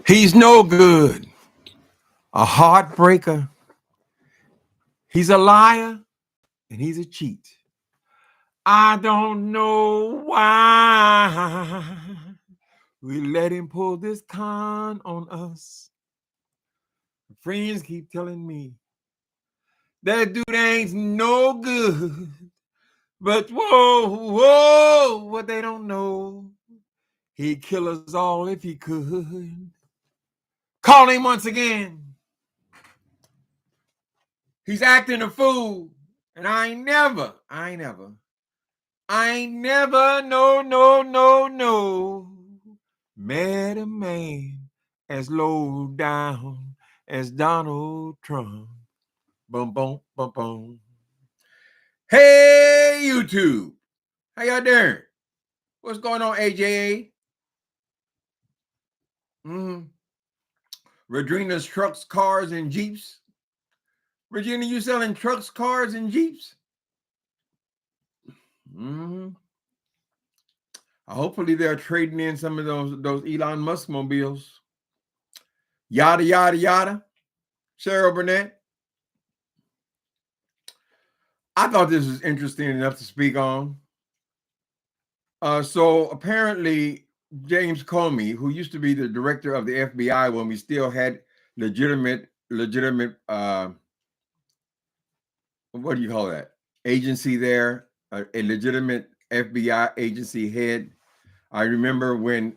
He's no good. A heartbreaker. He's a liar and he's a cheat. I don't know why we let him pull this con on us. Friends keep telling me that dude ain't no good. But whoa, what they don't know, he'd kill us all if he could. Call him once again. He's acting a fool. And I ain't never, no, met a man as low down as Donald Trump. Boom, boom, boom, boom. Hey, YouTube. How y'all doing? What's going on, AJA? Regina's trucks, cars, and Jeeps. Regina, you selling trucks, cars, and Jeeps? Hopefully they're trading in some of those Elon Musk mobiles. Yada, yada, yada. Cheryl Burnett. I thought this was interesting enough to speak on. So apparently James Comey, who used to be the director of the FBI when we still had legitimate, what do you call that? Agency there, a legitimate FBI agency head. I remember when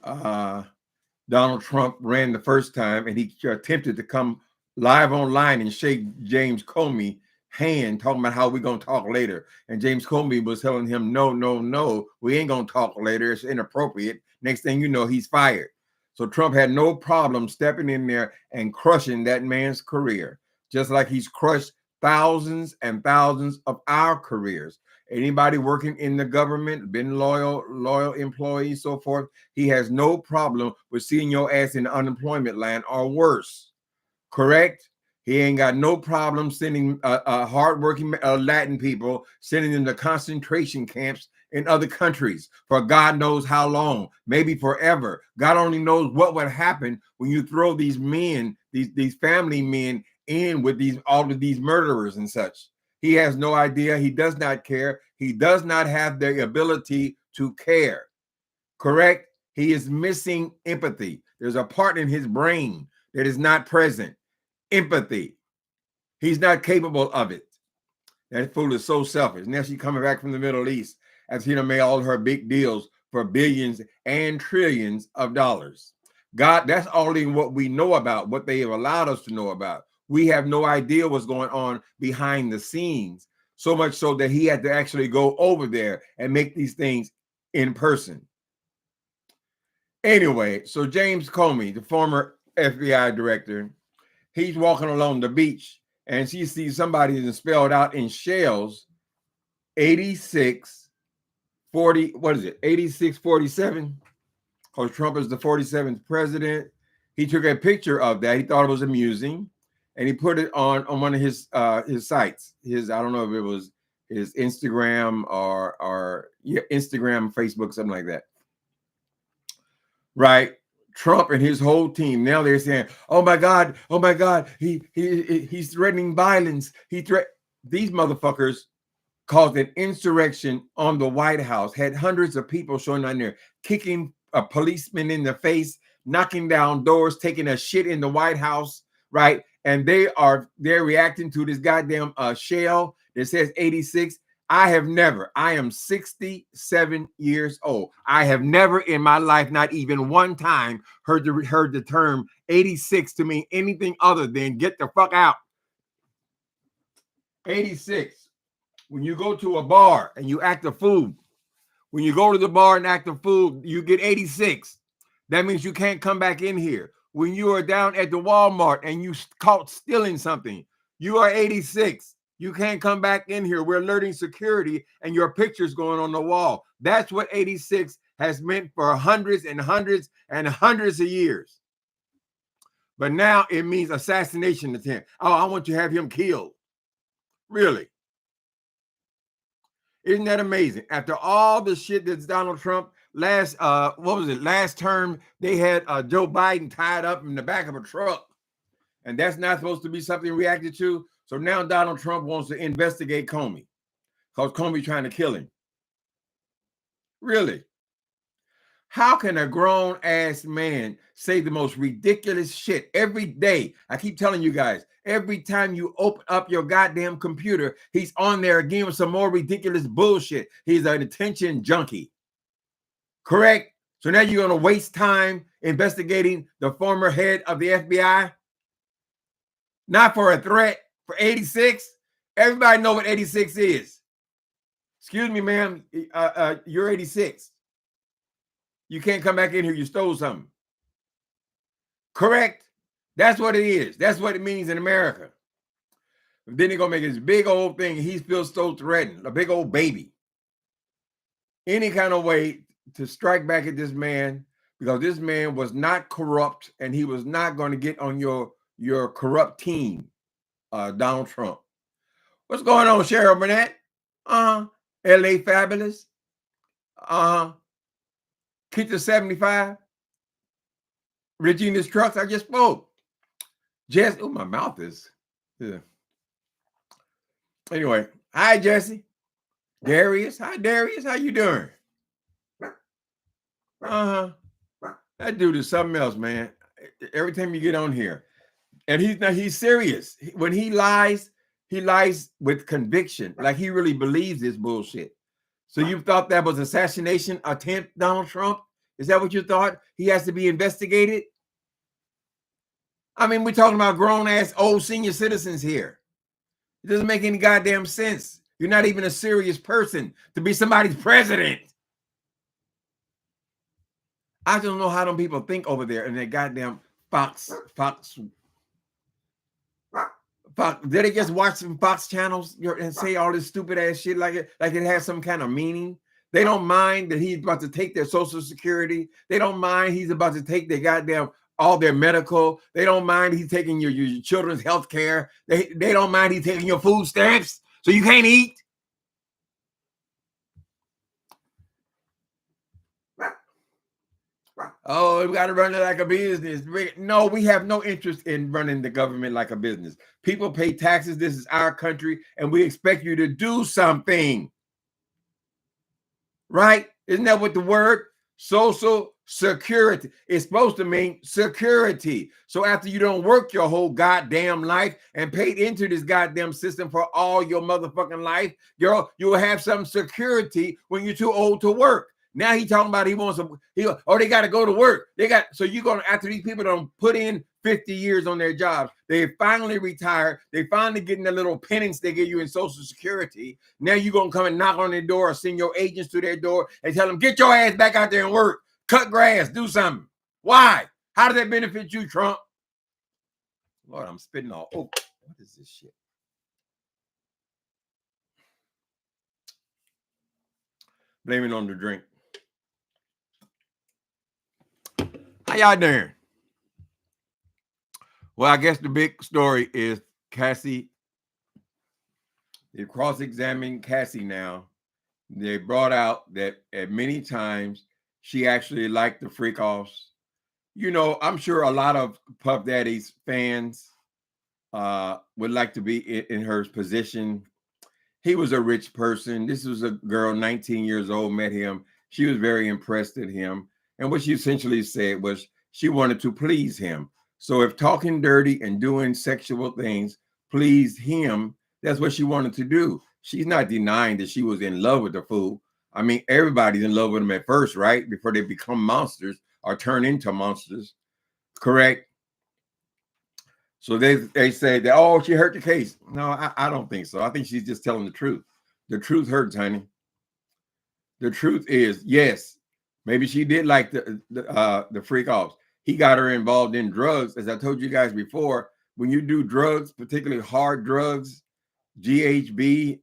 Donald Trump ran the first time and he attempted to come live online and shake James Comey hand, talking about how we're going to talk later. And James Comey was telling him, no, we ain't going to talk later. It's inappropriate. Next thing you know, he's fired. So Trump had no problem stepping in there and crushing that man's career, just like he's crushed thousands and thousands of our careers. Anybody working in the government, been loyal employees, so forth, he has no problem with seeing your ass in the unemployment line or worse. Correct? He ain't got no problem sending hardworking Latin people, sending them to concentration camps in other countries for God knows how long, maybe forever. God only knows what would happen when you throw these men, these family men in with all of these murderers and such. He has no idea. He does not care. He does not have the ability to care. Correct? He is missing empathy. There's a part in his brain that is not present. Empathy. He's not capable of it. That fool is so selfish. Now she's coming back from the Middle East as he done made all her big deals for billions and trillions of dollars. God, that's only what we know about, what they have allowed us to know about. We have no idea what's going on behind the scenes, so much so that he had to actually go over there and make these things in person. Anyway, so James Comey, the former FBI director, he's walking along the beach and she sees somebody that's spelled out in shells 8640, what is it, 8647? Because Trump is the 47th president. He took a picture of that. He thought it was amusing, and he put it on one of his sites. I don't know if it was his Instagram or Instagram, Facebook, something like that. Right? Trump and his whole team, now they're saying, oh my God, he's threatening violence. These motherfuckers caused an insurrection on the White House, had hundreds of people showing on there, kicking a policeman in the face, knocking down doors, taking a shit in the White House, right? And they're reacting to this goddamn shell that says 86. I am 67 years old. I have never in my life, not even one time, heard the term 86 to mean anything other than get the fuck out. 86. When you go to a bar and you act a fool, when you go to the bar and act a fool, you get 86. That means you can't come back in here. When you are down at the Walmart and you caught stealing something, you are 86. You can't come back in here. We're alerting security and your picture's going on the wall. That's what 86 has meant for hundreds and hundreds and hundreds of years. But now it means assassination attempt. Oh, I want you to have him killed. Really? Isn't that amazing? After all the shit that Donald Trump what was it? Last term, they had Joe Biden tied up in the back of a truck. And that's not supposed to be something reacted to. So now Donald Trump wants to investigate Comey because Comey trying to kill him. Really? How can a grown ass man say the most ridiculous shit every day? I keep telling you guys, every time you open up your goddamn computer, he's on there again with some more ridiculous bullshit. He's an attention junkie. Correct? So now you're going to waste time investigating the former head of the FBI? Not for a threat, for 86? Everybody know what 86 is. Excuse me, ma'am, you're 86. You can't come back in here, you stole something. Correct? That's what it is. That's what it means in America. Then they're going to make this big old thing. He feels so threatened, a big old baby. Any kind of way to strike back at this man, because this man was not corrupt and he was not going to get on your corrupt team, Donald Trump. What's going on, Cheryl Burnett? LA Fabulous. Keita 75. Regina's Trucks, I just spoke. Jess, oh, my mouth is. Yeah. Anyway, hi, Jesse. Darius, hi, Darius. How you doing? That dude is something else, man. Every time you get on here. And he's serious. When he lies with conviction. Like he really believes this bullshit. So you thought that was assassination attempt, Donald Trump? Is that what you thought? He has to be investigated? I mean, we're talking about grown-ass old senior citizens here. It doesn't make any goddamn sense. You're not even a serious person to be somebody's president. I don't know how them people think over there in that goddamn Fox. Did they just watch some Fox channels and say all this stupid ass shit like it has some kind of meaning? They don't mind that he's about to take their Social Security. They don't mind he's about to take their goddamn all their medical. They don't mind he's taking your children's health care. They don't mind he's taking your food stamps so you can't eat. Oh, we got to run it like a business. No, we have no interest in running the government like a business. People pay taxes. This is our country, and we expect you to do something. Right? Isn't that what the word Social Security is supposed to mean? Security. So after you don't work your whole goddamn life and paid into this goddamn system for all your motherfucking life, you will have some security when you're too old to work. Now he talking about he wants they got to go to work. So you're going to, after these people don't put in 50 years on their jobs, they finally retire. They finally getting the little penance they give you in Social Security. Now you're going to come and knock on their door or send your agents to their door and tell them, get your ass back out there and work, cut grass, do something. Why? How does that benefit you, Trump? Lord, I'm spitting all. Oh, what is this shit? Blame it on the drink. How y'all doing? Well, I guess the big story is Cassie. They cross-examined Cassie now. They brought out that at many times she actually liked the freak-offs. You know, I'm sure a lot of Puff Daddy's fans would like to be in her position. He was a rich person. This was a girl, 19 years old, met him. She was very impressed at him. And what she essentially said was she wanted to please him. So if talking dirty and doing sexual things pleased him, that's what she wanted to do. She's not denying that she was in love with the fool. I mean, everybody's in love with them at first, right? Before they become monsters or turn into monsters. Correct? So they say that, oh, she hurt the case. No, I don't think so. I think she's just telling the truth. The truth hurts, honey. The truth is, yes, maybe she did like the freak offs. He got her involved in drugs. As I told you guys before, when you do drugs, particularly hard drugs, GHB,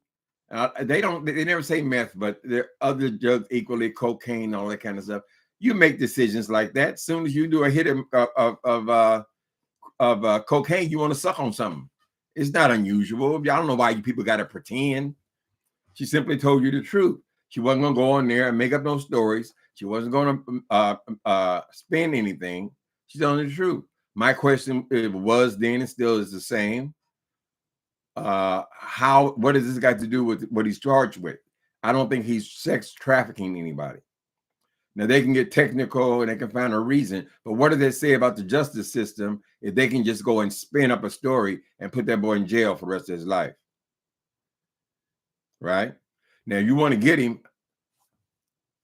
they never say meth, but there are other drugs equally, cocaine, all that kind of stuff. You make decisions like that. As soon as you do a hit of cocaine, you want to suck on something. It's not unusual. I don't know why you people got to pretend. She simply told you the truth. She wasn't going to go on there and make up no stories. She wasn't going to spin anything. She's telling the truth. My question was then and still is the same. What does this got to do with what he's charged with? I don't think he's sex trafficking anybody. Now they can get technical and they can find a reason, but what do they say about the justice system if they can just go and spin up a story and put that boy in jail for the rest of his life? Right? Now you want to get him.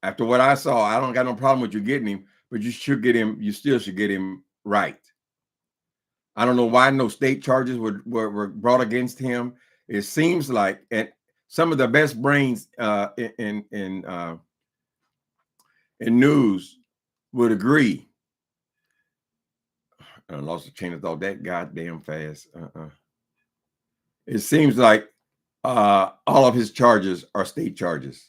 After what I saw, I don't got no problem with you getting him, but you should get him. You still should get him right. I don't know why no state charges were brought against him. It seems like some of the best brains in news would agree. I lost the train of thought that goddamn fast. It seems like all of his charges are state charges.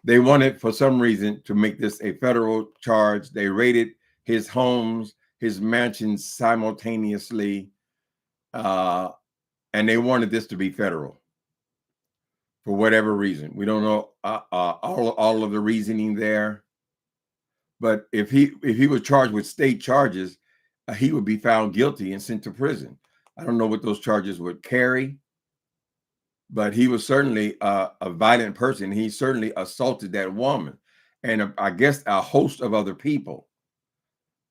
They wanted, for some reason, to make this a federal charge. They raided his homes, his mansions simultaneously, and they wanted this to be federal for whatever reason. We don't know all of the reasoning there, but if he was charged with state charges, he would be found guilty and sent to prison. I don't know what those charges would carry, but he was certainly a violent person. He certainly assaulted that woman, and I guess a host of other people.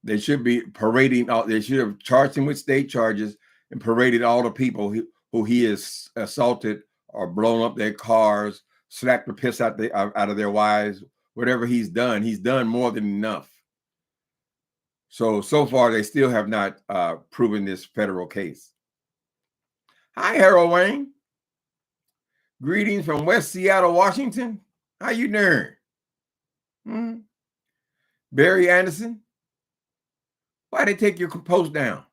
They should be parading out. They should have charged him with state charges and paraded all the people who he has assaulted or blown up their cars, slapped the piss out of their wives. Whatever he's done more than enough. So far, they still have not proven this federal case. Hi, Harold Wayne. Greetings from West Seattle, Washington. How you doing? Barry Anderson. Why they take your post down?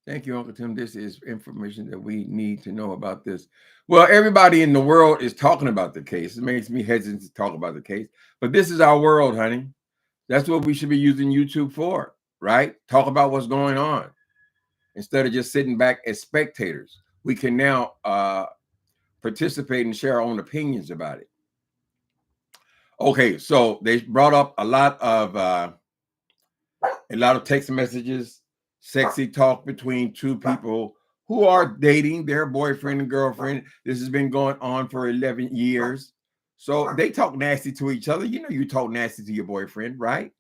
Thank you, Uncle Tim. This is information that we need to know about this. Well, everybody in the world is talking about the case. It makes me hesitant to talk about the case. But this is our world, honey. That's what we should be using YouTube for, right? Talk about what's going on instead of just sitting back as spectators. We can now participate and share our own opinions about it. Okay, so they brought up a lot of text messages, sexy talk between two people who are dating, their boyfriend and girlfriend. This has been going on for 11 years. So they talk nasty to each other. You know, you talk nasty to your boyfriend, right?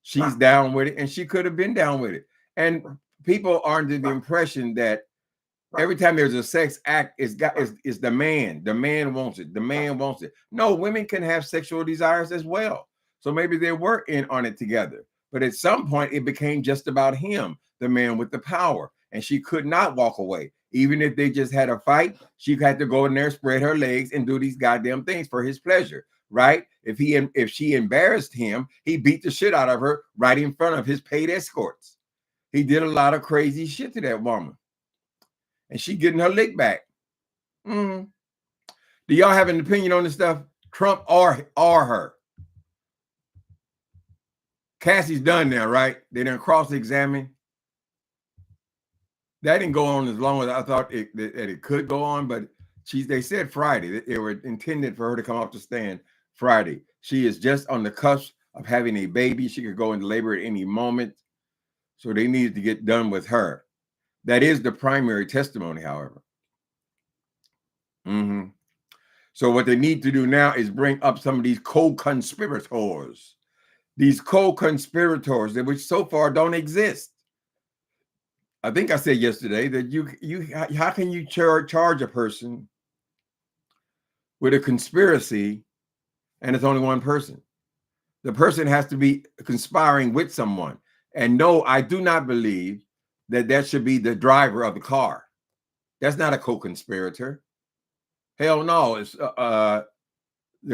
She's down with it, and she could have been down with it. And people are under the impression that every time there's a sex act, it's the man. The man wants it. The man wants it. No, women can have sexual desires as well. So maybe they were in on it together. But at some point, it became just about him, the man with the power. And she could not walk away. Even if they just had a fight, she had to go in there, spread her legs, and do these goddamn things for his pleasure, right? If she embarrassed him, he beat the shit out of her right in front of his paid escorts. He did a lot of crazy shit to that woman. And she getting her lick back. Do y'all have an opinion on this stuff? Trump or her? Cassie's done now, right? They didn't cross-examine. That didn't go on as long as I thought that it could go on, but they said Friday. They were intended for her to come off the stand Friday. She is just on the cusp of having a baby. She could go into labor at any moment. So they needed to get done with her. That is the primary testimony, however. So what they need to do now is bring up some of these co-conspirators. These co-conspirators, which so far don't exist. I think I said yesterday that how can you charge a person with a conspiracy and it's only one person? The person has to be conspiring with someone. And no, I do not believe that should be the driver of the car. That's not a co-conspirator. Hell no. It's the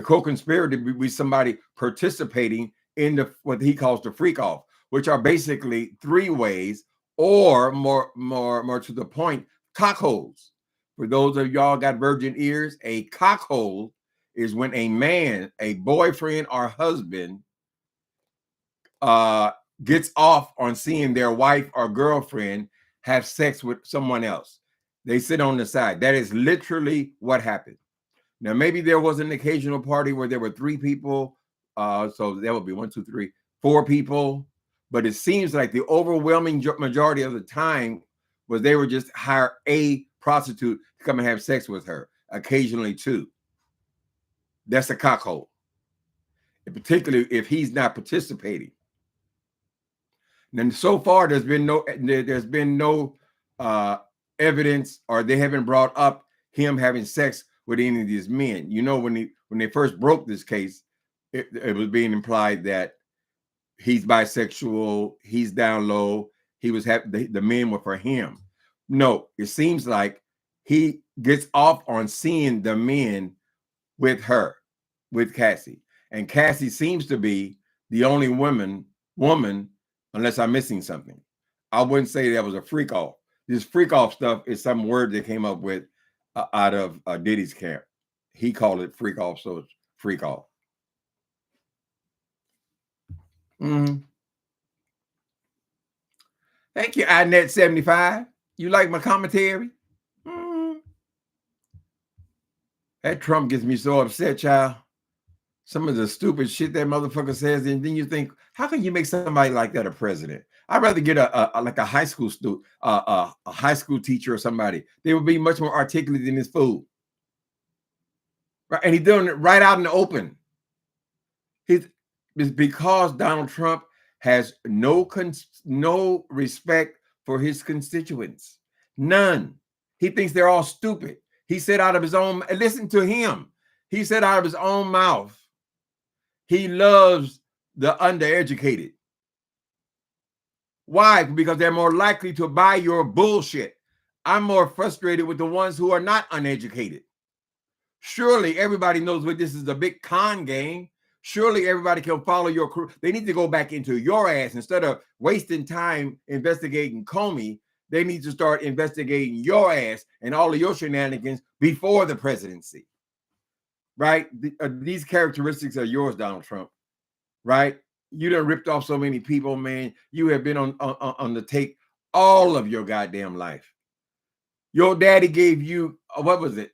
co-conspirator would be somebody participating in what he calls the freak off, which are basically three ways, or more to the point, cockholes. For those of y'all got virgin ears, a cockhole is when a man, a boyfriend or husband, gets off on seeing their wife or girlfriend have sex with someone else. They sit on the side. That is literally what happened. Now, maybe there was an occasional party where there were 3 people. So that would be 1, 2, 3, 4 people. But it seems like the overwhelming majority of the time was they were just hire a prostitute to come and have sex with her, occasionally 2. That's a cockhole, particularly if he's not participating. And so far, there's been no evidence, or they haven't brought up him having sex with any of these men. You know, when they first broke this case, it was being implied that he's bisexual, he's down low, he was the men were for him. No, it seems like he gets off on seeing the men with her, with Cassie, and Cassie seems to be the only woman, unless I'm missing something. I wouldn't say that was a freak off. This freak off stuff is some word they came up with out of Diddy's camp. He called it freak off, so it's freak off. Mm-hmm. Thank you, iNet75. You like my commentary? Mm-hmm. That Trump gets me so upset, child. Some of the stupid shit that motherfucker says, and then you think, how can you make somebody like that a president? I'd rather get a high school student, a high school teacher or somebody. They would be much more articulate than this fool. Right? And he's doing it right out in the open. It's because Donald Trump has no respect for his constituents. None. He thinks they're all stupid. He said out of his own, listen to him. He said out of his own mouth, he loves the undereducated. Why? Because they're more likely to buy your bullshit. I'm more frustrated with the ones who are not uneducated. Surely everybody knows what this is, a big con game. Surely everybody can follow your crew. They need to go back into your ass instead of wasting time investigating Comey. They need to start investigating your ass and all of your shenanigans before the presidency. Right? These characteristics are yours, Donald Trump. Right? You done ripped off so many people, man. You have been on the take all of your goddamn life. Your daddy gave you, what was it,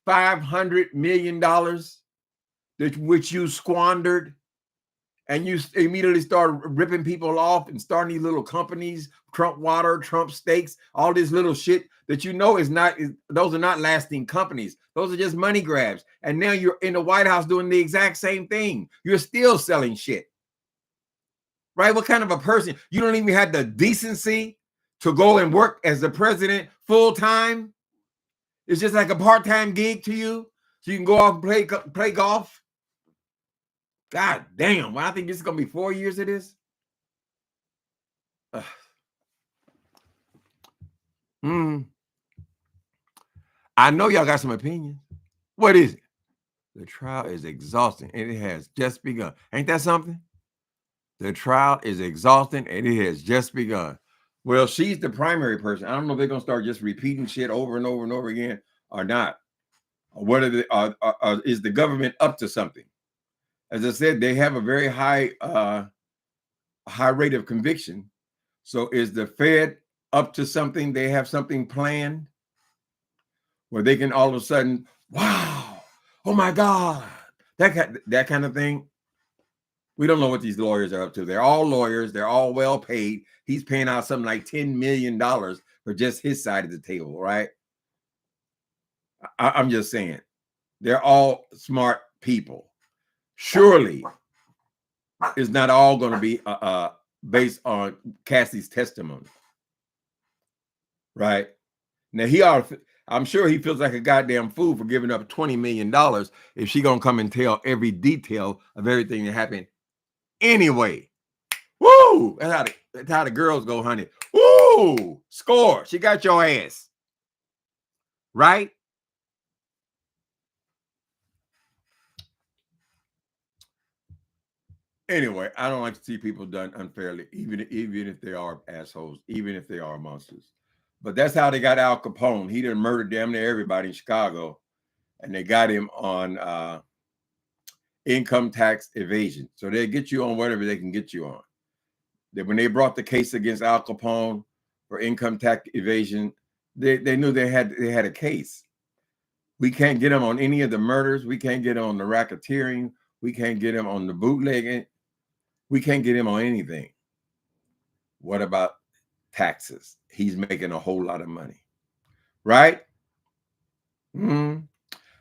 $500 million, which you squandered, and you immediately started ripping people off and starting these little companies, Trump Water, Trump Steaks, all this little shit that you know those are not lasting companies. Those are just money grabs. And now you're in the White House doing the exact same thing. You're still selling shit. Right? What kind of a person? You don't even have the decency to go and work as the president full time. It's just like a part-time gig to you, so you can go off and play golf. God damn! Well, I think this is gonna be 4 years of this. I know y'all got some opinions. What is it? The trial is exhausting, and it has just begun. Ain't that something? The trial is exhausting, and it has just begun. Well, she's the primary person. I don't know if they're gonna start just repeating shit over and over and over again or not. What are they? Is the government up to something? As I said, they have a very high rate of conviction. So is the Fed up to something? They have something planned where they can all of a sudden, wow, oh my God, that kind of thing. We don't know what these lawyers are up to. They're all lawyers. They're all well paid. He's paying out something like $10 million for just his side of the table, right? I'm just saying, they're all smart people. Surely it's not all going to be based on Cassie's testimony, right? Now I'm sure he feels like a goddamn fool for giving up $20 million if she gonna come and tell every detail of everything that happened anyway. Woo! That's how the girls go, honey. Woo! Score! She got your ass, right? Anyway, I don't like to see people done unfairly, even if they are assholes, even if they are monsters. But that's how they got Al Capone. He done murdered damn near everybody in Chicago, and they got him on income tax evasion. So they get you on whatever they can get you on. When they brought the case against Al Capone for income tax evasion, they knew they had a case. We can't get him on any of the murders. We can't get him on the racketeering. We can't get him on the bootlegging. We can't get him on anything. What about taxes? He's making a whole lot of money, right? I don't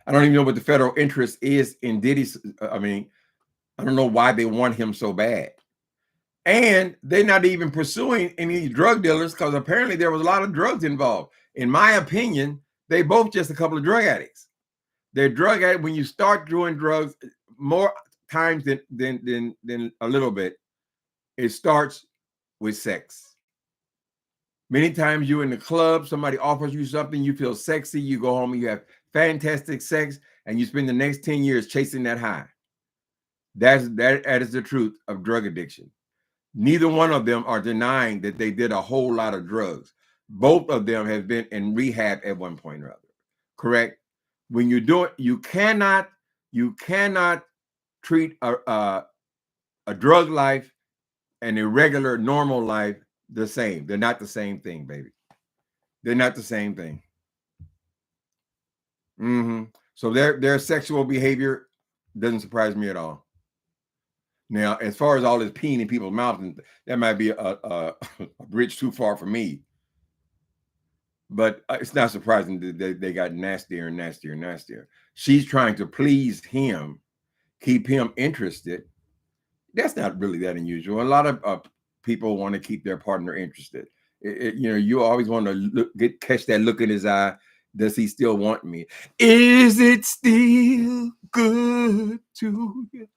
even know what the federal interest is in Diddy's. I mean, I don't know why they want him so bad. And they're not even pursuing any drug dealers because apparently there was a lot of drugs involved. In my opinion, they both just a couple of drug addicts. They're drug addicts. When you start doing drugs, more times than a little bit, it starts with sex. Many times you're in the club, somebody offers you something, you feel sexy, you go home and you have fantastic sex, and you spend the next 10 years chasing that high. That is the truth of drug addiction. Neither one of them are denying that they did a whole lot of drugs. Both of them have been in rehab at one point or other. Correct? When you do it, you cannot treat a drug life and a regular normal life the same. They're not the same thing, baby. They're not the same thing. So their sexual behavior doesn't surprise me at all. Now, as far as all this peeing in people's mouths, that might be a bridge too far for me. But it's not surprising that they got nastier and nastier and nastier. She's trying to please him, keep him interested. That's not really that unusual. A lot of people want to keep their partner interested. You always want to catch that look in his eye. Does he still want me? Is it still good to you?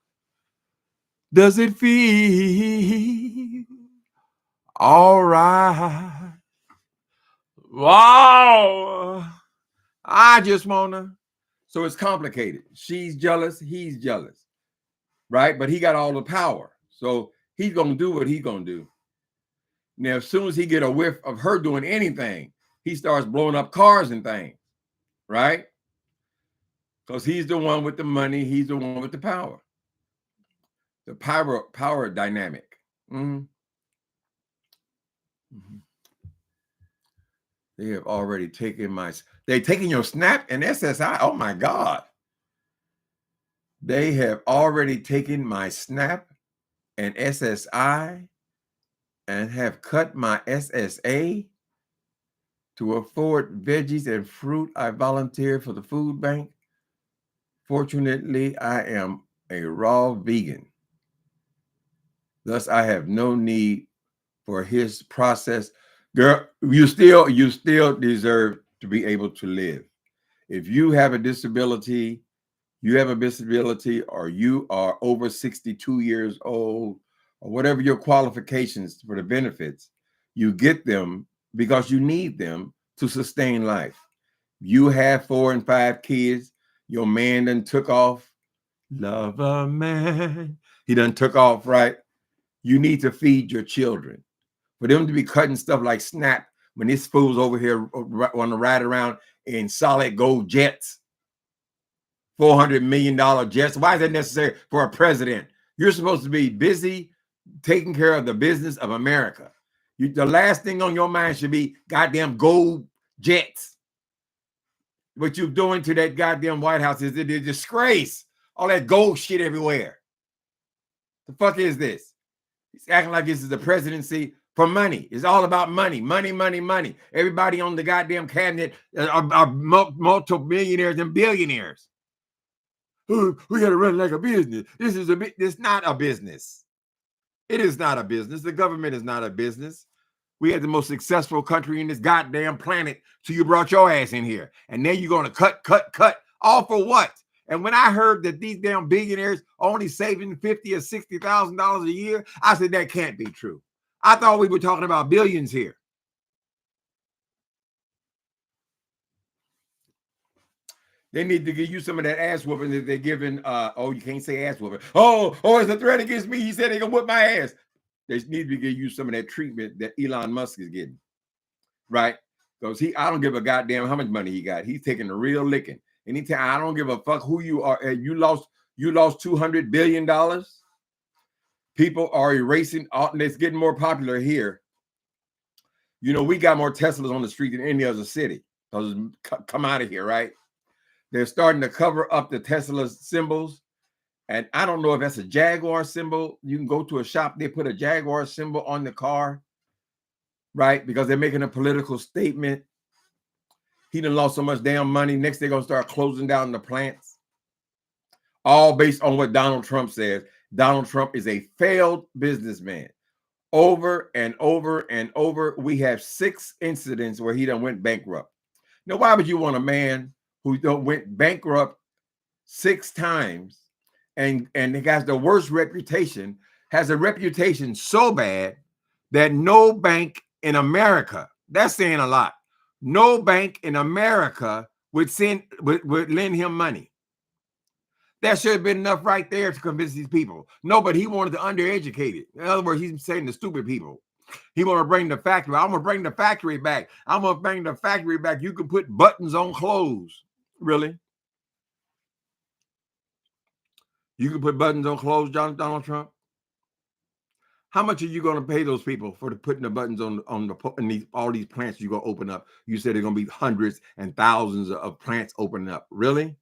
Does it feel all right? Wow. I just wanna. So it's complicated. She's jealous. He's jealous. Right? But he got all the power. So he's going to do what he's going to do. Now, as soon as he get a whiff of her doing anything, he starts blowing up cars and things. Right? Because he's the one with the money. He's the one with the power. The power dynamic. They have already taken they've taken your Snap and SSI. Oh my God. They have already taken my Snap and SSI and have cut my SSA to afford veggies and fruit. I volunteer for the food bank. Fortunately, I am a raw vegan. Thus, I have no need for his process. Girl, you still deserve to be able to live. If you have a disability, or you are over 62 years old, or whatever your qualifications for the benefits, you get them because you need them to sustain life. You have 4 and 5 kids. Your man done took off. Love a man. He done took off, right? You need to feed your children. For them to be cutting stuff like Snap when this fool's over here want to ride around in solid gold jets, $400 million jets. Why is that necessary for a president? You're supposed to be busy taking care of the business of America. The last thing on your mind should be goddamn gold jets. What you're doing to that goddamn White House is a disgrace. All that gold shit everywhere. The fuck is this? He's acting like this is the presidency for money. It's all about money, money, money, money. Everybody on the goddamn cabinet are multiple millionaires and billionaires. Oh, we got to run like a business. It's not a business. It is not a business. The government is not a business. We had the most successful country in this goddamn planet. So you brought your ass in here. And then you're going to cut. All for what? And when I heard that these damn billionaires are only saving $50,000 or $60,000 a year, I said, that can't be true. I thought we were talking about billions here. They need to give you some of that ass whooping that they're giving. You can't say ass whooping. Oh, it's a threat against me. He said they're going to whip my ass. They need to give you some of that treatment that Elon Musk is getting. Right? Because I don't give a goddamn how much money he got. He's taking a real licking. Anytime, I don't give a fuck who you are. You lost $200 billion. People are erasing. It's getting more popular here. We got more Teslas on the street than any other city. Come out of here, right? They're starting to cover up the Tesla symbols. And I don't know if that's a Jaguar symbol. You can go to a shop, they put a Jaguar symbol on the car, right? Because they're making a political statement. He done lost so much damn money. Next, they're going to start closing down the plants. All based on what Donald Trump says. Donald Trump is a failed businessman. Over and over and over, we have 6 incidents where he done went bankrupt. Now, why would you want a man who went bankrupt 6 times and he has the worst reputation, has a reputation so bad that no bank in America, that's saying a lot, no bank in America would lend him money. That should have been enough right there to convince these people. No, but he wanted the undereducated. In other words, he's saying the stupid people. He want to bring the factory. I'm going to bring the factory back. I'm going to bring the factory back. You can put buttons on clothes. Really? You can put buttons on clothes, Donald Trump? How much are you going to pay those people for putting the buttons on all these plants you're going to open up? You said they're going to be hundreds and thousands of plants opening up. Really?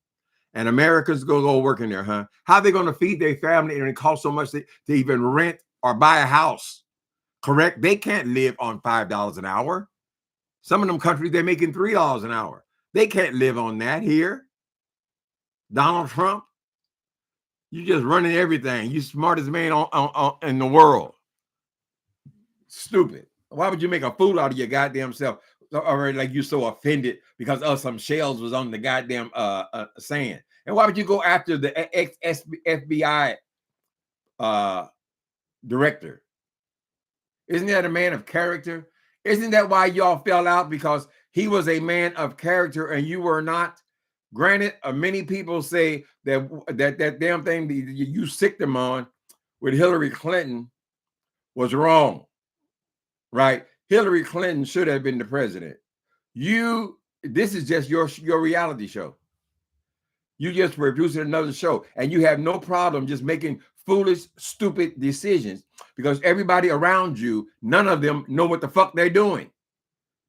And Americans go work in there, huh? How are they going to feed their family and it costs so much to even rent or buy a house? Correct? They can't live on $5 an hour. Some of them countries, they're making $3 an hour. They can't live on that here. Donald Trump, you just running everything. You smartest man in the world. Stupid. Why would you make a fool out of your goddamn self? Already like you so offended because some shells was on the goddamn sand. And why would you go after the FBI director? Isn't that a man of character? Isn't that why y'all fell out? Because he was a man of character and you were not? Granted, many people say that damn thing you sicked them on with Hillary Clinton was wrong, right? Hillary Clinton should have been the president. This is just your reality show. You just producing another show and you have no problem just making foolish, stupid decisions because everybody around you, none of them know what the fuck they're doing.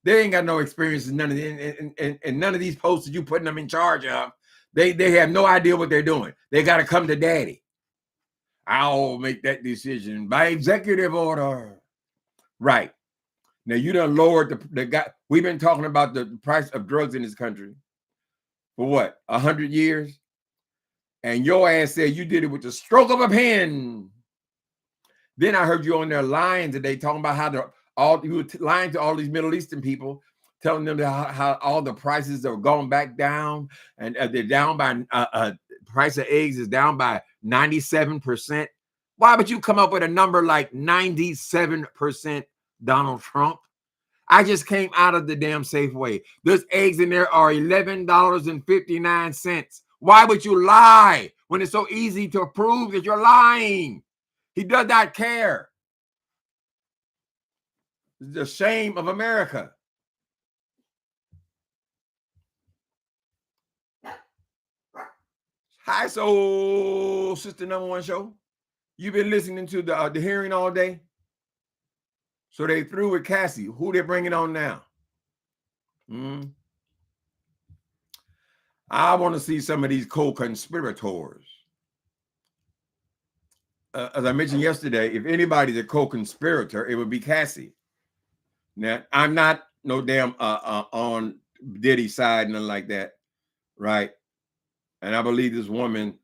They ain't got no experience in none of these posts that you putting them in charge of. They have no idea what they're doing. They got to come to daddy. I'll make that decision by executive order. Right. Now you done lowered the guy. We've been talking about the price of drugs in this country for what, 100 years? And your ass said you did it with the stroke of a pen. Then I heard you on there lying today, talking about how you were lying to all these Middle Eastern people, telling them how all the prices are going back down, and they're down by price of eggs is down by 97%. Why would you come up with a number like 97%, Donald Trump? I just came out of the damn Safeway. Those eggs in there are $11.59. Why would you lie when it's so easy to prove that you're lying? He does not care. It's the shame of America. Hi, Soul Sister #1 show. You've been listening to the hearing all day. So they through with Cassie. Who they bringing on now? I want to see some of these co-conspirators. As I mentioned yesterday, if anybody's a co-conspirator, it would be Cassie. Now, I'm not no damn on Diddy's side, nothing like that, right? And I believe this woman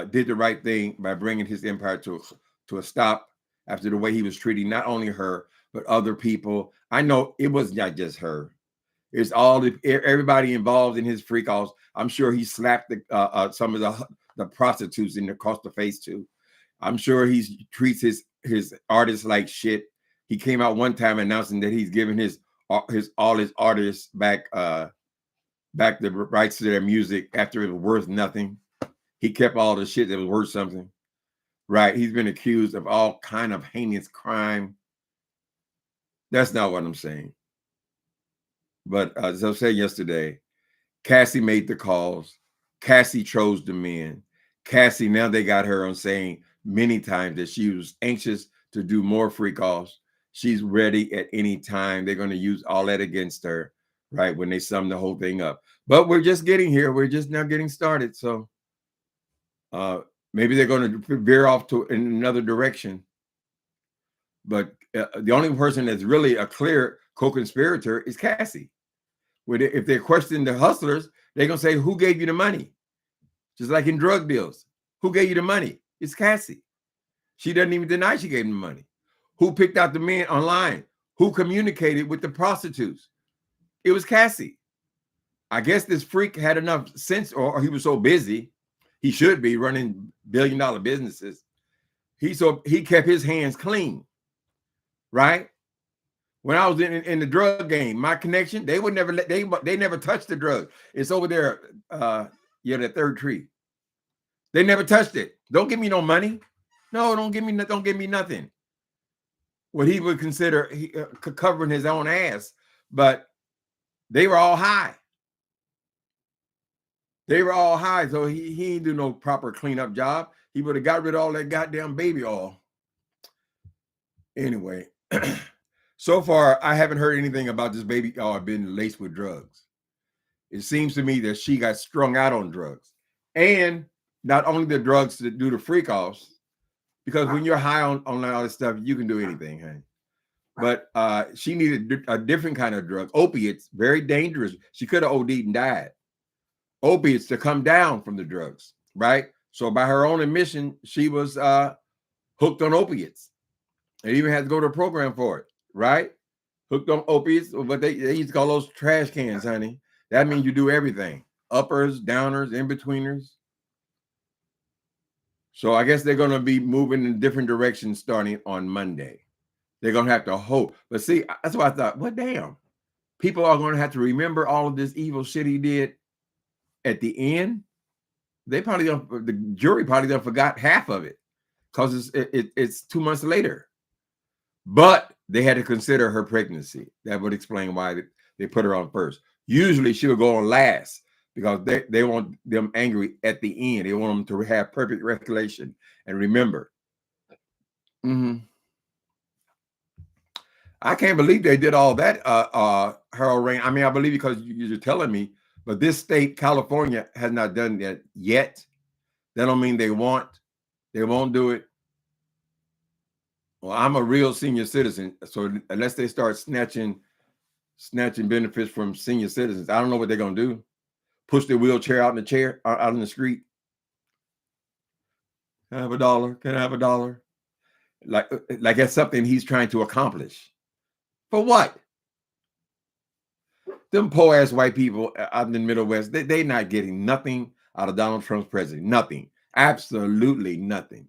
did the right thing by bringing his empire to a stop after the way he was treating not only her, but other people. I know it was not just her. It's everybody involved in his freak offs. I'm sure he slapped some of the prostitutes across the face too. I'm sure he treats his artists like shit. He came out one time announcing that he's giving all his artists back the rights to their music after it was worth nothing. He kept all the shit that was worth something. Right? He's been accused of all kind of heinous crime. That's not what I'm saying. But as I said yesterday, Cassie made the calls. Cassie chose the men. Cassie, now they got her on saying many times that she was anxious to do more freak offs. She's ready at any time. They're going to use all that against her. right? When they sum the whole thing up. But we're just getting here. We're just now getting started. So maybe they're going to veer off to in another direction. But the only person that's really a clear co-conspirator is Cassie. If they question the hustlers, they're going to say, who gave you the money? Just like in drug deals. Who gave you the money? It's Cassie. She doesn't even deny she gave him the money. Who picked out the men online? Who communicated with the prostitutes? It was Cassie. I guess this freak had enough sense, or he was so busy. He should be running billion-dollar businesses. He kept his hands clean, right? When I was in the drug game, my connection, they would never let they never touched the drug. It's over there, that third tree. They never touched it. Don't give me no money. No, don't give me nothing. What he would consider covering his own ass, but they were all high. They were all high, so he didn't do no proper cleanup job. He would have got rid of all that goddamn baby oil. Anyway, so far I haven't heard anything about this baby oil being laced with drugs. It seems to me that she got strung out on drugs, and not only the drugs that do the freak offs, because when you're high on all this stuff, you can do anything, honey. But she needed a different kind of drug, opiates, very dangerous. She could have OD'd and died. Opiates to come down from the drugs, right? So by her own admission, she was hooked on opiates. And even had to go to a program for it, right? Hooked on opiates, but they used to call those trash cans, honey. That means you do everything. Uppers, downers, in-betweeners. So I guess they're going to be moving in different directions starting on Monday. They're going to have to hope. But see, that's why I thought, well, damn. People are going to have to remember all of this evil shit he did at the end. They probably don't, the jury probably done forgot half of it because it's 2 months later. But they had to consider her pregnancy. That would explain why they put her on first. Usually she would go on last because they want them angry at the end. They want them to have perfect recollection and remember. I can't believe they did all that, Harold Rain. I mean, I believe because you're telling me, but this state, California, has not done that yet. That don't mean they won't do it. Well, I'm a real senior citizen, so unless they start snatching benefits from senior citizens, I don't know what they're gonna do. Push their wheelchair out in the street. Can I have a dollar? Can I have a dollar? Like that's something he's trying to accomplish. For what? Them poor ass white people out in the Middle West, they're not getting nothing out of Donald Trump's president. Nothing. Absolutely nothing.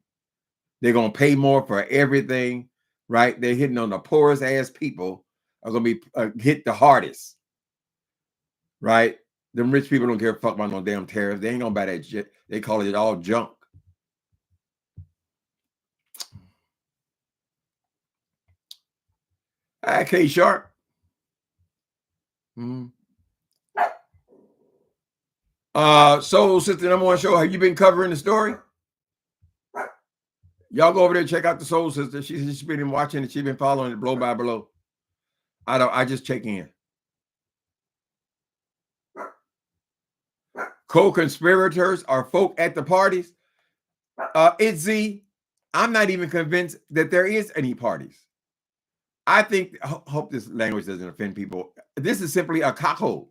They're going to pay more for everything, right? They're hitting on the poorest ass people are going to be hit the hardest, right? Them rich people don't care a fuck about no damn tariffs. They ain't going to buy that shit. They call it all junk. Okay, Sharp. Soul Sister #1 show. Have you been covering the story? Y'all go over there and check out the Soul Sister. She's been watching it. She's been following it blow by blow. I just check in. Co-conspirators are folk at the parties. I'm not even convinced that there is any parties. I think, hope this language doesn't offend people. This is simply a cockhole.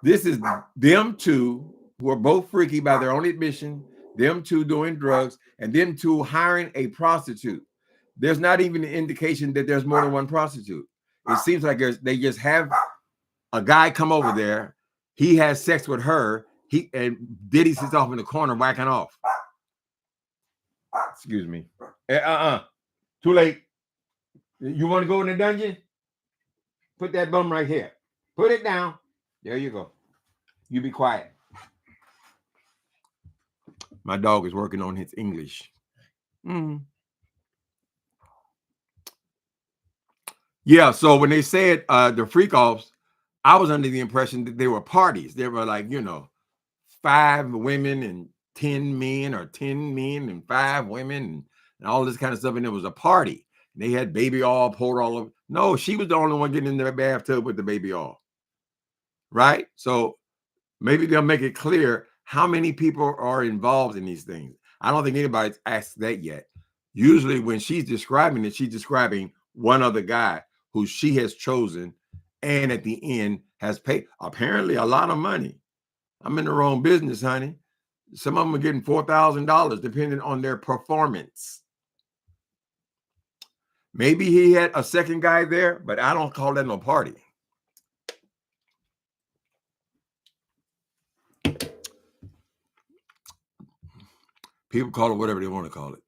This is them two who are both freaky by their own admission, them two doing drugs, and them two hiring a prostitute. There's not even an indication that there's more than one prostitute. It seems like they just have a guy come over there. He has sex with her. And Diddy sits off in the corner whacking off. Excuse me. Too late. You want to go in the dungeon? Put that bum right here. Put it down. There you go. You be quiet. My dog is working on his English. Yeah, so when they said the freak offs, I was under the impression that they were parties. They were like, 5 women and 10 men, or 10 men and 5 women and all this kind of stuff. And it was a party. They had baby oil poured all over. No, she was the only one getting in the bathtub with the baby oil. right? So maybe they'll make it clear how many people are involved in these things. I don't think anybody's asked that yet. Usually, when she's describing it, she's describing one other guy who she has chosen and at the end has paid apparently a lot of money. I'm in the wrong business, honey. Some of them are getting $4,000 depending on their performance. Maybe he had a second guy there, but I don't call that no party. People call it whatever they want to call it.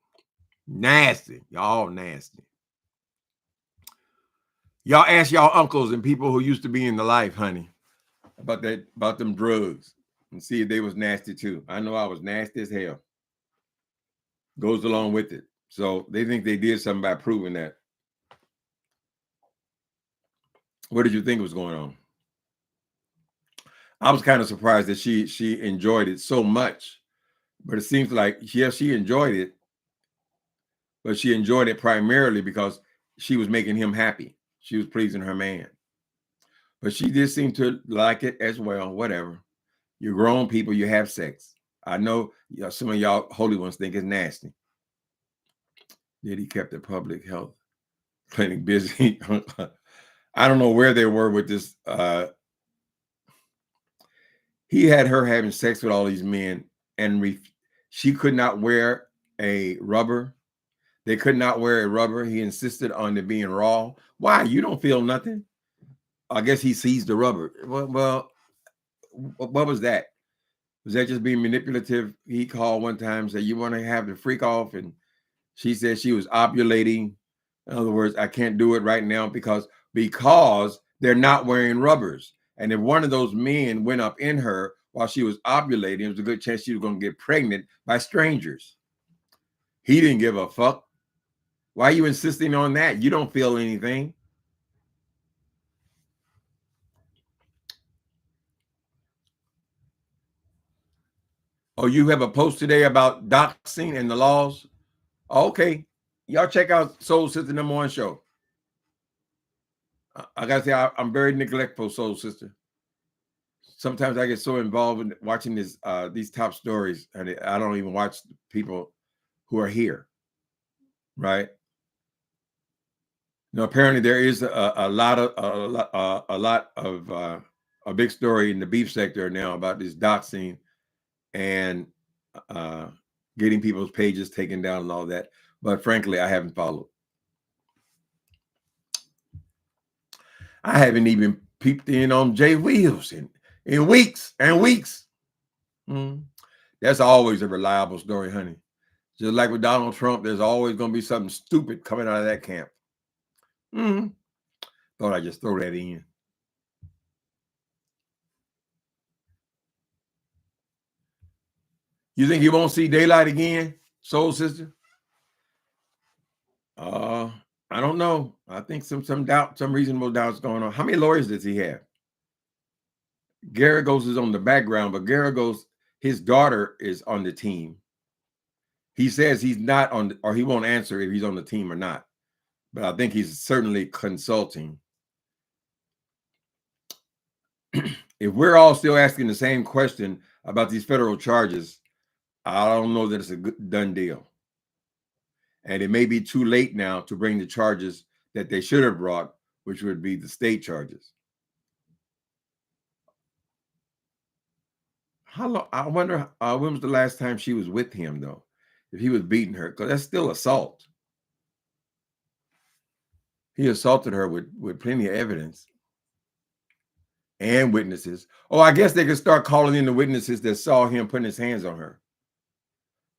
Nasty. Y'all nasty. Y'all ask y'all uncles and people who used to be in the life, honey, about them drugs and see if they was nasty too. I know I was nasty as hell. Goes along with it. So they think they did something by proving that. What did you think was going on? I was kind of surprised that she enjoyed it so much, but it seems like yes, she enjoyed it, but she enjoyed it primarily because she was making him happy. She was pleasing her man. But she did seem to like it as well. Whatever. You're grown people, you have sex. I know some of y'all holy ones think it's nasty. Diddy kept the public health clinic busy. I don't know where they were with this. He had her having sex with all these men, and she could not wear a rubber. They could not wear a rubber. He insisted on it being raw. Why? You don't feel nothing? I guess he seized the rubber. Well, what was that? Was that just being manipulative? He called one time, said, "You want to have the freak off?" And she said she was ovulating. In other words, I can't do it right now because they're not wearing rubbers. And if one of those men went up in her while she was ovulating, it was a good chance she was going to get pregnant by strangers. He didn't give a fuck. Why are you insisting on that? You don't feel anything. Oh, you have a post today about doxing and the laws? Okay. Y'all check out Soul Sister #1 show. I gotta say, I'm very neglectful, Soul Sister. Sometimes I get so involved in watching these top stories, and I don't even watch people who are here, right? Now, apparently, there is a lot of a big story in the beef sector now about this doxing and uh, getting people's pages taken down and all that. But frankly, I haven't followed. I haven't even peeped in on Jay Wheels in weeks and weeks. That's always a reliable story, honey. Just like with Donald Trump, there's always going to be something stupid coming out of that camp. Thought I'd just throw that in. You think he won't see daylight again, Soul Sister? I don't know. I think some doubt, some reasonable doubts going on. How many lawyers does he have? Garagos is on the background, but Garagos, his daughter is on the team. He says he's not on, or he won't answer if he's on the team or not. But I think he's certainly consulting. If we're all still asking the same question about these federal charges, I don't know that it's a good, done deal. And it may be too late now to bring the charges that they should have brought, which would be the state charges. How long? I wonder when was the last time she was with him, though, if he was beating her, because that's still assault. He assaulted her with plenty of evidence and witnesses. Oh, I guess they could start calling in the witnesses that saw him putting his hands on her.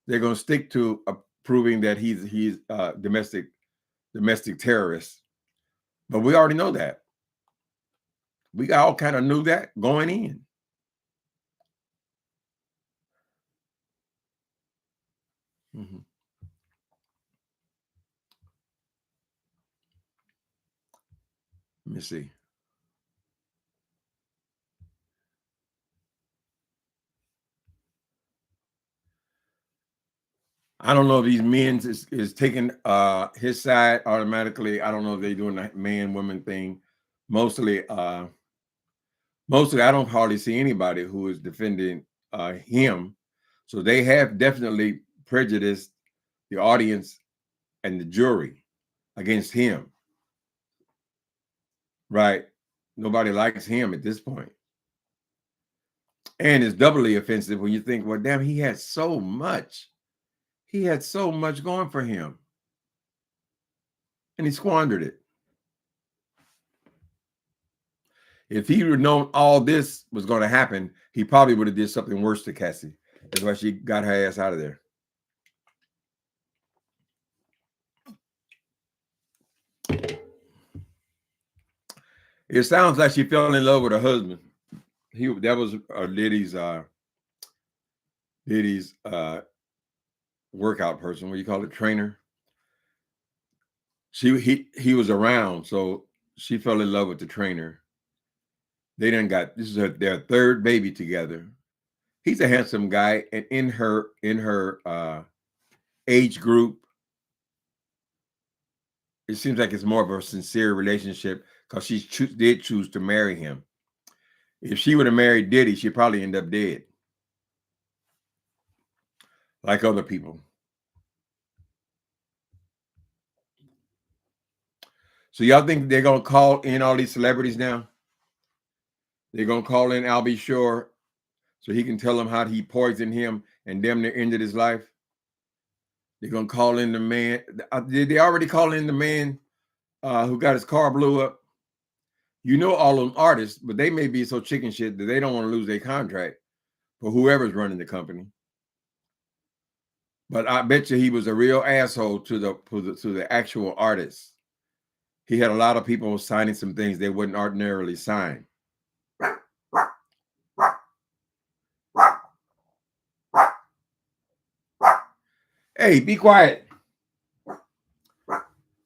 They're going to stick to proving that he's domestic terrorist. But we already know that. We all kind of knew that going in. Let me see. I don't know if these men is taking his side automatically. I don't know if they're doing the man woman thing. Mostly Mostly, I don't hardly see anybody who is defending him. So they have definitely prejudiced the audience and the jury against him, right? Nobody likes him at this point. And it's doubly offensive when you think, well, damn, he had so much. He had so much going for him. And he squandered it. If he would have known all this was going to happen, he probably would have did something worse to Cassie. That's why she got her ass out of there. It sounds like she fell in love with her husband. That was Diddy's workout person. What do you call it? Trainer. He was around, so she fell in love with the trainer. They done got this is their third baby together. He's a handsome guy, and in her age group, it seems like it's more of a sincere relationship because she did choose to marry him. If she would have married Diddy, she'd probably end up dead, like other people. So y'all think they're gonna call in all these celebrities now? They're gonna call in Albie Shore so he can tell them how he poisoned him and damn near ended his life. They're gonna call in the man. Did they already call in the man who got his car blew up? You know all them artists, but they may be so chicken shit that they don't want to lose their contract for whoever's running the company. But I bet you he was a real asshole to the actual artists. He had a lot of people signing some things they wouldn't ordinarily sign. Hey, be quiet.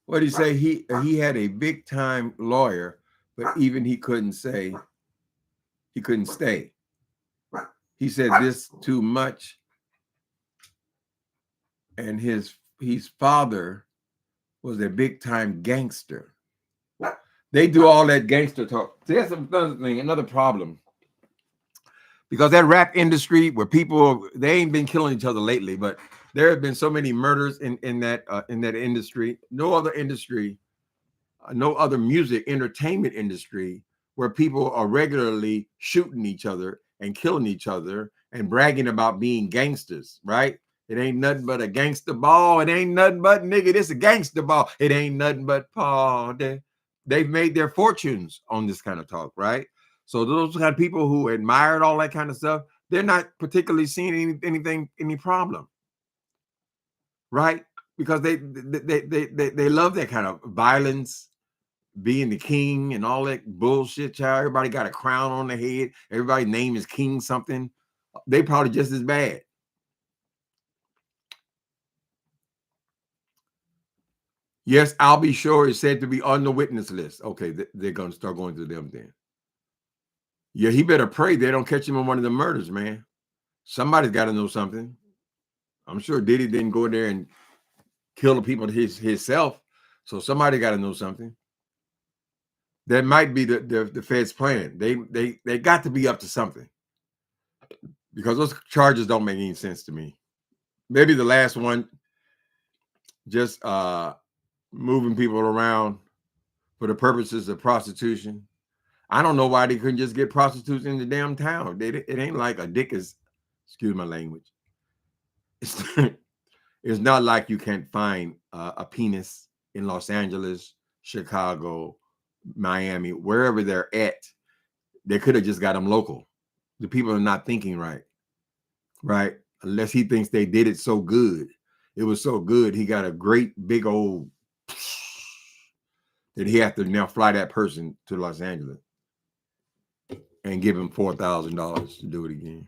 What did he say? He had a big time lawyer, but even he couldn't stay. He said this too much. And his father was a big time gangster. They do all that gangster talk. See, that's another problem. Because that rap industry where people, they ain't been killing each other lately, but there have been so many murders in that industry. No other industry, no other music entertainment industry where people are regularly shooting each other and killing each other and bragging about being gangsters, right? It ain't nothing but a gangster ball. It ain't nothing but, nigga, this a gangster ball. It ain't nothing but party. They've made their fortunes on this kind of talk, right? So those kind of people who admired all that kind of stuff, they're not particularly seeing any problem, right? Because they love that kind of violence, being the king and all that bullshit, child. Everybody got a crown on their head. Everybody's name is King something. They probably just as bad. Yes, Albie Shore is said to be on the witness list. Okay, they're going to start going to them then. Yeah, he better pray they don't catch him in one of the murders, man. Somebody's got to know something. I'm sure Diddy didn't go in there and kill the people himself. So somebody got to know something. That might be the Fed's plan. They got to be up to something. Because those charges don't make any sense to me. Maybe the last one, just moving people around for the purposes of prostitution. I don't know why they couldn't just get prostitutes in the damn town. It ain't like a dick is, excuse my language. It's not like you can't find a penis in Los Angeles, Chicago, Miami, wherever they're at. They could have just got them local. The people are not thinking right. Right? Unless he thinks they did it so good. It was so good. He got a great big old that he had to now fly that person to Los Angeles and give him $4,000 to do it again.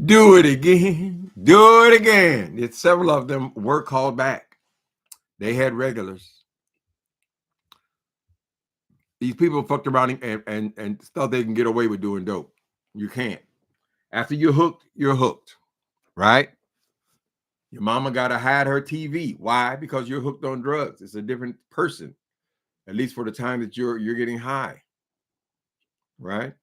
Do it again. Do it again. It's several of them were called back. They had regulars. These people fucked around and thought they can get away with doing dope. You can't. After you're hooked, right? Your mama got to hide her TV. Why? Because you're hooked on drugs. It's a different person. at least for the time that you're getting high, right?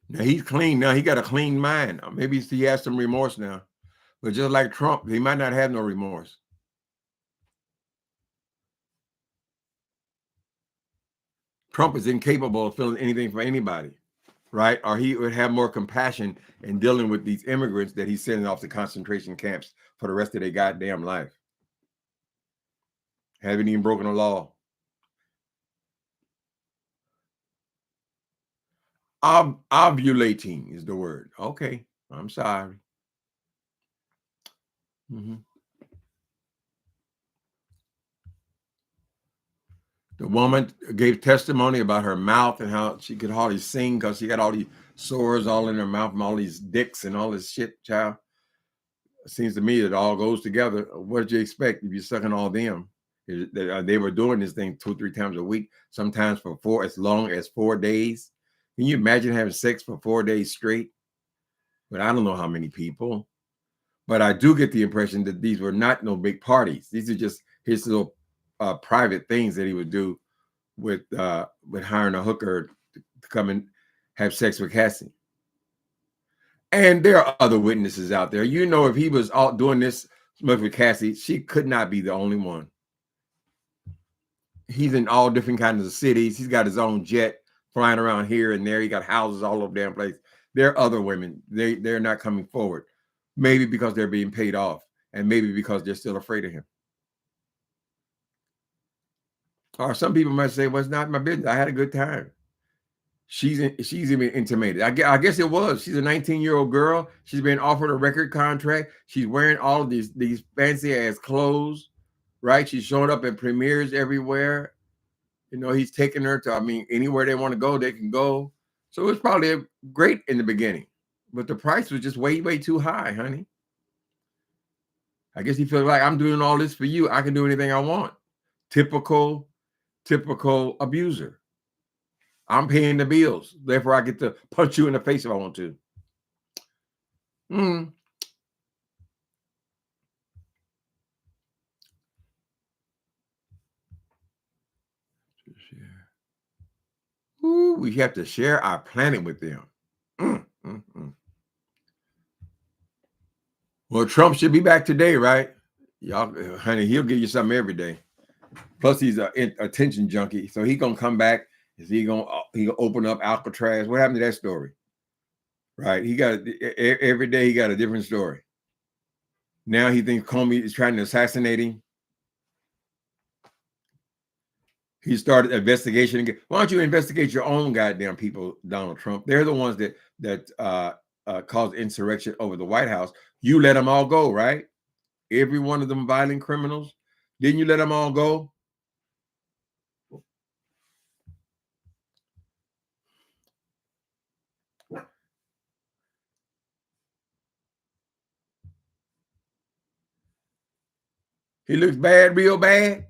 Now he's clean. Now he got a clean mind. Maybe he has some remorse now, but just like Trump, he might not have no remorse. Trump is incapable of feeling anything for anybody, right? Or he would have more compassion in dealing with these immigrants that he's sending off to concentration camps for the rest of their goddamn life. Haven't even broken a law. Ovulating is the word. Okay, I'm sorry. The woman gave testimony about her mouth and how she could hardly sing because she got all these sores all in her mouth from all these dicks and all this shit, child. It seems to me it all goes together. What did you expect if you're sucking all them? They were doing this thing 2-3 times a week, sometimes for as long as 4 days. Can you imagine having sex for 4 days straight? But I don't know how many people. But I do get the impression that these were not no big parties. These are just his little private things that he would do with hiring a hooker to come and have sex with Cassie. And there are other witnesses out there. You know, if he was out doing this with Cassie, she could not be the only one. He's in all different kinds of cities. He's got his own jet flying around here and there. He got houses all over the damn place. There are other women. They're not coming forward. Maybe because they're being paid off, and maybe because they're still afraid of him. Or some people might say, well, it's not my business. I had a good time. She's even intimated. I guess it was. She's a 19-year-old girl. She's been offered a record contract. She's wearing all of these fancy ass clothes, right? She's showing up at premieres everywhere. You know, he's taking her to, anywhere they want to go, they can go. So it was probably great in the beginning, but the price was just way, way too high, honey. I guess he feels like, I'm doing all this for you. I can do anything I want. Typical abuser. I'm paying the bills. Therefore, I get to punch you in the face if I want to. Ooh, we have to share our planet with them. Well, Trump should be back today, right? Y'all, honey, he'll give you something every day. Plus, he's an attention junkie, so he's gonna come back. Is he gonna open up Alcatraz? What happened to that story? Right, he got every day. He got a different story. Now he thinks Comey is trying to assassinate him. He started an investigation again. Why don't you investigate your own goddamn people, Donald Trump? They're the ones that caused insurrection over the White House. You let them all go, right? Every one of them violent criminals. Didn't you let them all go? He looks bad, real bad.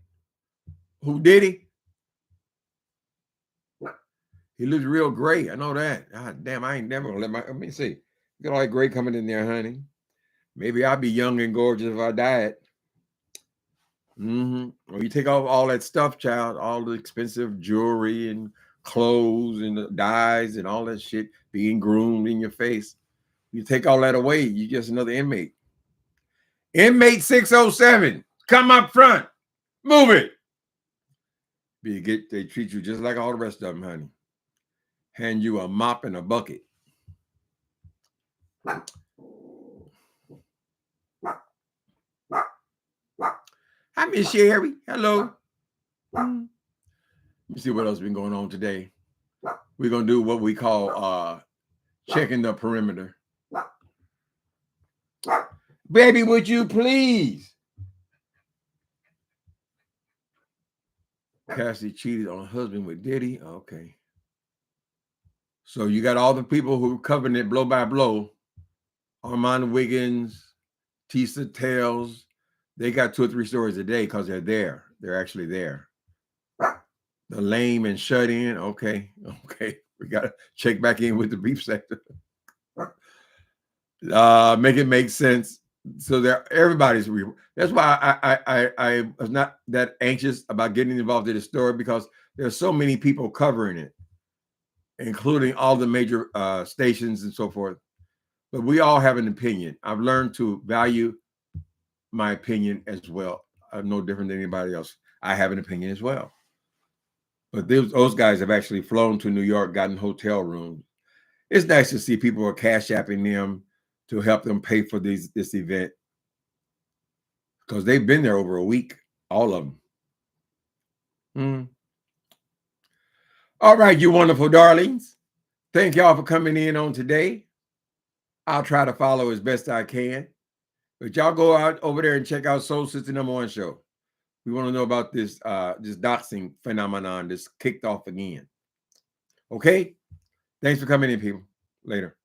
Who did he? He looks real great. I know that. God damn, I ain't never gonna let me see. Got all that gray coming in there, honey. Maybe I'll be young and gorgeous if I died. Well, you take off all that stuff, child, all the expensive jewelry and clothes and the dyes and all that shit being groomed in your face. You take all that away, you're just another inmate. Inmate 607, come up front. Move it. They treat you just like all the rest of them, honey. Hand you a mop and a bucket. Hi, Miss Sherry. Hello. Let me see what else has been going on today. We're going to do what we call checking the perimeter. Baby, would you please? Cassie cheated on her husband with Diddy. Okay. So you got all the people who covered it blow by blow. Armand Wiggins, Tisa Tales. They got 2 or 3 stories a day because they're there. They're actually there. The lame and shut in. Okay. We got to check back in with the beef sector. Make it make sense. So everybody's. That's why I was not that anxious about getting involved in the story, because there's so many people covering it, including all the major stations and so forth. But we all have an opinion. I've learned to value my opinion as well. I'm no different than anybody else. I have an opinion as well. But those guys have actually flown to New York, gotten hotel rooms. It's nice to see people are cash apping them to help them pay for this event, because they've been there over a week, all of them. All right, you wonderful darlings. Thank y'all for coming in on today. I'll try to follow as best I can. But y'all go out over there and check out Soul Sister #1 show. We want to know about this doxing phenomenon that's kicked off again. Okay? Thanks for coming in, people. Later.